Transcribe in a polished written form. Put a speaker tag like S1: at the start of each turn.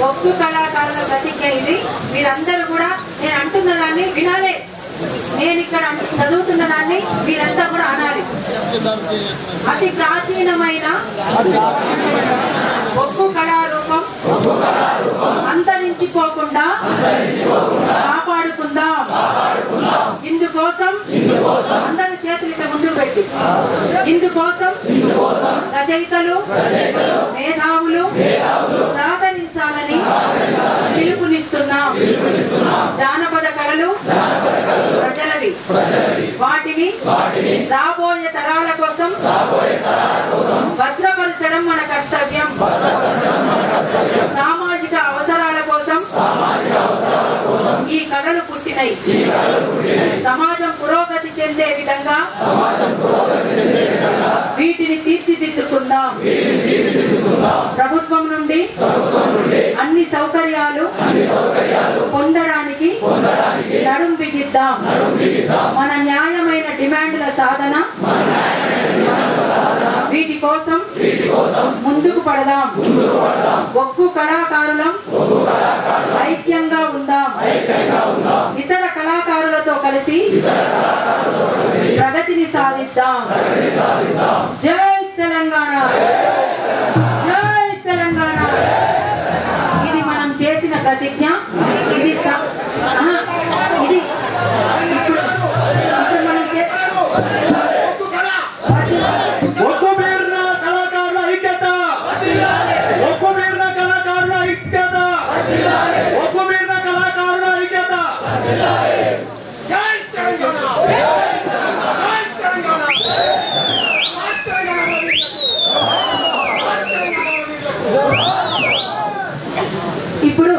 S1: ఒక్కు కళాకారుల ప్రతిజ్ఞ ఇది. మీరందరూ కూడా నేను అంటున్న దాన్ని వినాలి. నేను ఇక్కడ చదువుతున్న దాన్ని మీరంతా కూడా అనాలి. అతి ప్రాచీనమైన ఒక్కు కళారూపం అంతరించిపోకుండా కాపాడుకుందాం. ఇందుకోసం అందరి చేతులు ఇక ముందుకు పెట్టి ఇందుకోసం రచయితలు మేధావులు సహకరించాలని పిలుపునిస్తున్నాం. జానపద కళలు ప్రజలవి. వాటిని రాబోయే తరాల కోసం భద్రపరచడం మన కర్తవ్యం. సామాజిక అవసరాల కోసం ఈ కళలు పుట్టినయి. సమాజం పురోగతి చెందే విధంగా వీటిని తీర్చిదిద్దుకుందాం. ప్రభుత్వం నుండి అన్ని సౌకర్యాలు పొందడానికి నడుం బిగిద్దాం. మన న్యాయమైన డిమాండ్ల సాధన వీటి కోసం ముందుకు పడదాం. ఒక్కు కళాకారులం ఐక్యంగా ఉందాం. ఇతర కళాకారులతో కలిసి ప్రగతిని సాధిద్దాం. జై తెలంగాణ, జై తెలంగాణ. ఇది మనం చేసిన ప్రతిజ్ఞ. ఇది ఇప్పుడు మనం
S2: ఒక్కు మీరిన కళాకారుల ఐక్యత, ఒక్కు మీరిన కళాకారుల ఐక్యత, ఒక్కు మీరిన కళాకారుల ఐక్యత.
S1: ఇప్పుడు